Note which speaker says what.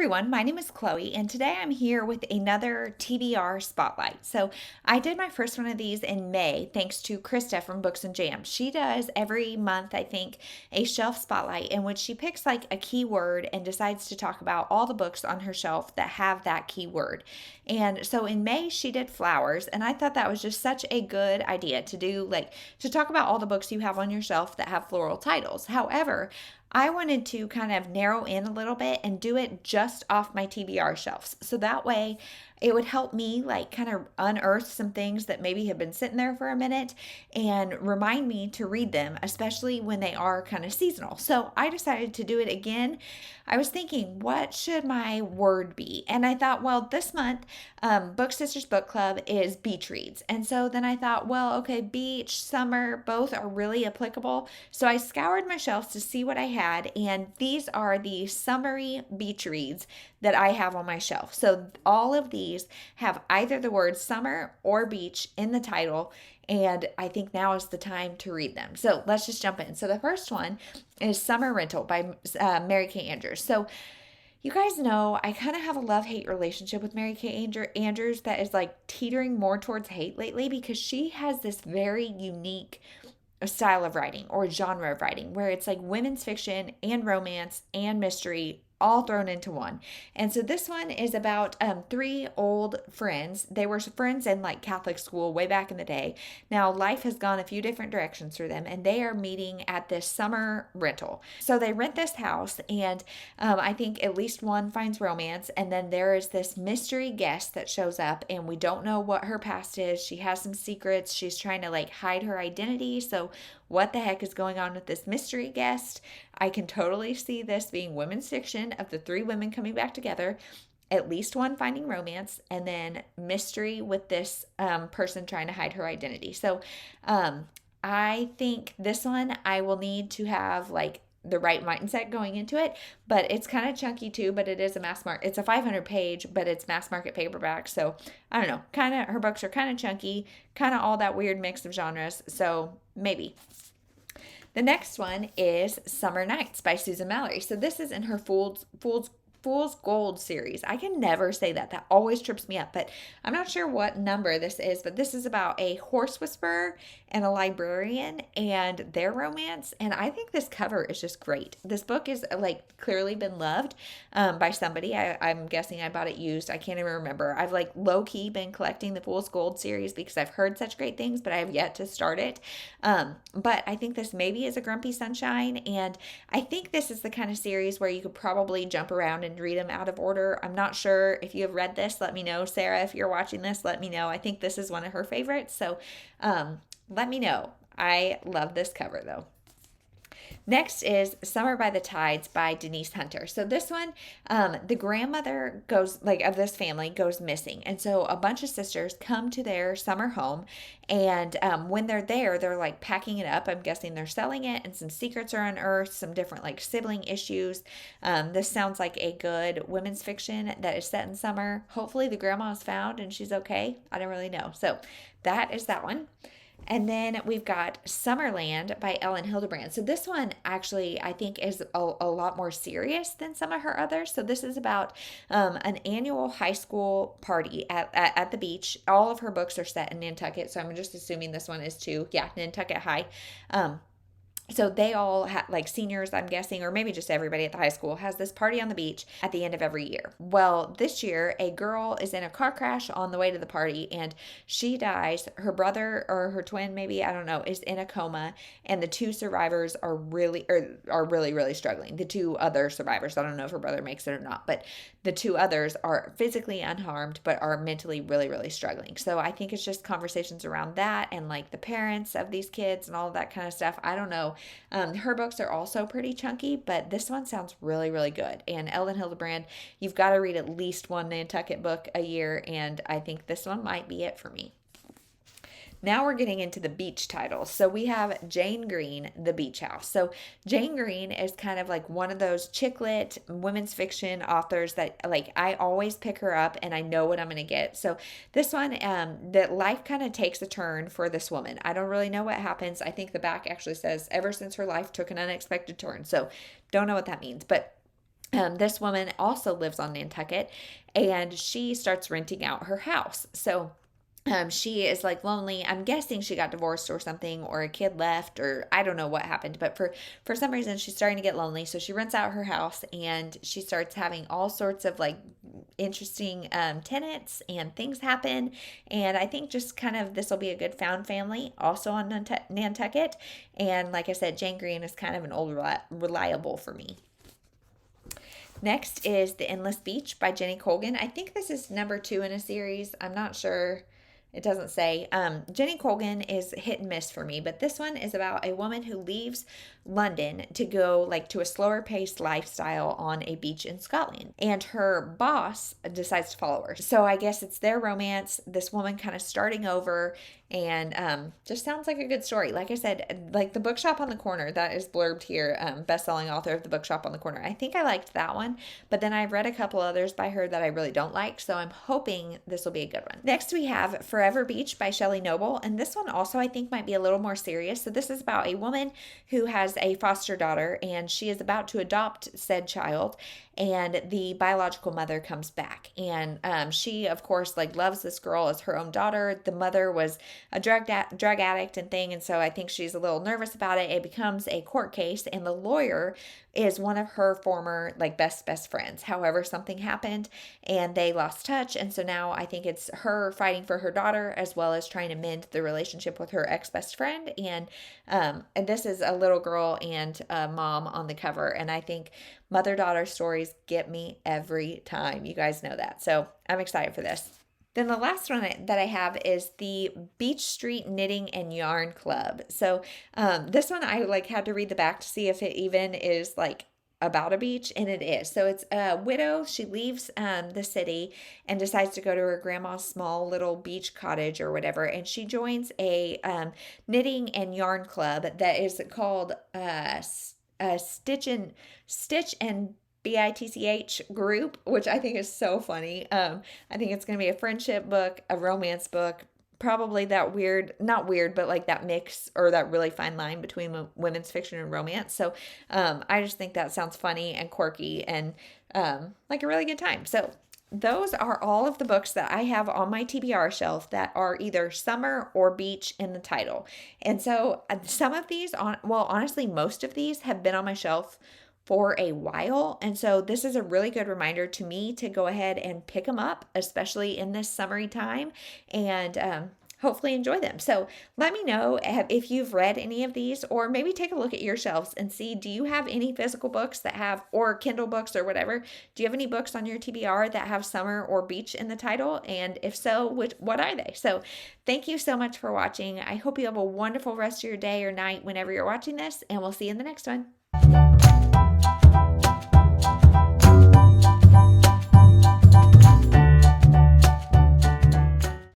Speaker 1: everyone, my name is Chloe, and today I'm here with another TBR Spotlight. So, I did my first one of these in May thanks to Krista from Books and Jams. She does every month, I think, a shelf spotlight in which she picks like a keyword and decides to talk about all the books on her shelf that have that keyword. And so in May, she did flowers, and I thought that was just such a good idea to do, like, to talk about all the books you have on your shelf that have floral titles. However, I wanted to kind of narrow in a little bit and do it just off my TBR shelves. So that way it would help me like kind of unearth some things that maybe have been sitting there for a minute and remind me to read them, especially when they are kind of seasonal. So I decided to do it again. I was thinking, what should my word be? And I thought, well, this month, Book Sisters Book Club is beach reads. And so then I thought, well, okay, beach, summer, both are really applicable. So I scoured my shelves to see what I had, and these are the summery beach reads that I have on my shelf. So all of these have either the word summer or beach in the title, and I think now is the time to read them. So let's just jump in. So the first one is Summer Rental by Mary Kay Andrews. So you guys know I kind of have a love-hate relationship with Mary Kay Andrews that is like teetering more towards hate lately, because she has this very unique style of writing or genre of writing where it's like women's fiction and romance and mystery all thrown into one. And so this one is about three old friends. They were friends in like Catholic school way back in the day. Now life has gone a few different directions for them, and they are meeting at this summer rental. So they rent this house, and I think at least one finds romance, and then there is this mystery guest that shows up, and we don't know what her past is. She has some secrets. She's trying to like hide her identity. So what the heck is going on with this mystery guest? I can totally see this being women's fiction of the three women coming back together, at least one finding romance, and then mystery with this person trying to hide her identity. So I think this one I will need to have like the right mindset going into it, but it's kind of chunky too, but it is a mass market. It's a 500 page, but it's mass market paperback. So I don't know, kind of, her books are kind of chunky, kind of all that weird mix of genres. So maybe. The next one is Summer Nights by Susan Mallory. So this is in her Fool's Gold series. I can never say that. That always trips me up, but I'm not sure what number this is, but this is about a horse whisperer and a librarian and their romance, and I think this cover is just great. This book is like clearly been loved by somebody. I'm guessing I bought it used. I can't even remember. I've like low-key been collecting the Fool's Gold series because I've heard such great things, but I have yet to start it. But I think this maybe is a Grumpy Sunshine, and I think this is the kind of series where you could probably jump around and read them out of order. I'm not sure if you have read this. Let me know. Sarah, if you're watching this, let me know. I think this is one of her favorites, so let me know. I love this cover though. Next is Summer by the Tides by Denise Hunter. So this one, the grandmother goes, like, of this family goes missing. And so a bunch of sisters come to their summer home. And when they're there, they're like packing it up. I'm guessing they're selling it, and some secrets are unearthed, some different like sibling issues. This sounds like a good women's fiction that is set in summer. Hopefully the grandma is found and she's okay. I don't really know. So that is that one. And then we've got Summerland by Ellen Hildebrand. So this one actually I think is a lot more serious than some of her others. So this is about an annual high school party at the beach. All of her books are set in Nantucket, so I'm just assuming this one is too. Yeah, Nantucket High. So they all have, like seniors, I'm guessing, or maybe just everybody at the high school has this party on the beach at the end of every year. Well, this year, a girl is in a car crash on the way to the party, and she dies. Her brother or her twin, maybe, I don't know, is in a coma, and the two survivors are really struggling. The two other survivors, I don't know if her brother makes it or not, but the two others are physically unharmed, but are mentally really struggling. So I think it's just conversations around that and like the parents of these kids and all of that kind of stuff. I don't know. Her books are also pretty chunky, but this one sounds really good. And Ellen Hildebrand, you've got to read at least one Nantucket book a year, and I think this one might be it for me. Now we're getting into the beach titles. So we have Jane Green, The Beach House. So Jane Green is kind of like one of those chick lit women's fiction authors that like I always pick her up and I know what I'm going to get. So this one, that life kind of takes a turn for this woman. I don't really know what happens. I think the back actually says ever since her life took an unexpected turn. So don't know what that means, but This woman also lives on Nantucket, and she starts renting out her house. So she is like lonely. I'm guessing she got divorced or something, or a kid left, or I don't know what happened. But for some reason, she's starting to get lonely. So she rents out her house, and she starts having all sorts of like interesting tenants, and things happen. And I think just kind of this will be a good found family, also on Nantucket. And like I said, Jane Green is kind of an old reliable for me. Next is The Endless Beach by Jenny Colgan. I think this is number 2 in a series. I'm not sure. It doesn't say. Jenny Colgan is hit and miss for me, but this one is about a woman who leaves London to go like to a slower paced lifestyle on a beach in Scotland, and her boss decides to follow her. So I guess it's their romance, this woman kind of starting over, and just sounds like a good story. Like I said, like The Bookshop on the Corner, that is blurbed here, best-selling author of The Bookshop on the Corner. I think I liked that one, but then I've read a couple others by her that I really don't like, so I'm hoping this will be a good one. Next we have Forever Beach by Shelley Noble, and this one also I think might be a little more serious. So this is about a woman who has a foster daughter, and she is about to adopt said child, and the biological mother comes back, and she of course like loves this girl as her own daughter. The mother was a drug addict and thing, and so I think she's a little nervous about it. It becomes a court case, and the lawyer is one of her former like best friends. However, something happened and they lost touch, and so now I think it's her fighting for her daughter as well as trying to mend the relationship with her ex-best friend. And this is a little girl and a mom on the cover, and I think mother-daughter stories get me every time. You guys know that, so I'm excited for this. Then the last one that I have is the Beach Street Knitting and Yarn Club. So this one I like had to read the back to see if it even is like about a beach, and it is. So it's a widow. She leaves the city and decides to go to her grandma's small little beach cottage or whatever, and she joins a knitting and yarn club that is called Stitch and BITCH group, which I think is so funny. I think it's going to be a friendship book, a romance book, probably that weird, not weird, but like that mix or that really fine line between women's fiction and romance. So I just think that sounds funny and quirky and like a really good time. So those are all of the books that I have on my TBR shelf that are either summer or beach in the title. And so some of these, honestly, most of these have been on my shelf for a while. And so this is a really good reminder to me to go ahead and pick them up, especially in this summery time, and hopefully enjoy them. So let me know if you've read any of these, or maybe take a look at your shelves and see, do you have any physical books that have, or Kindle books or whatever? Do you have any books on your TBR that have summer or beach in the title? And if so, what are they? So thank you so much for watching. I hope you have a wonderful rest of your day or night whenever you're watching this, and we'll see you in the next one.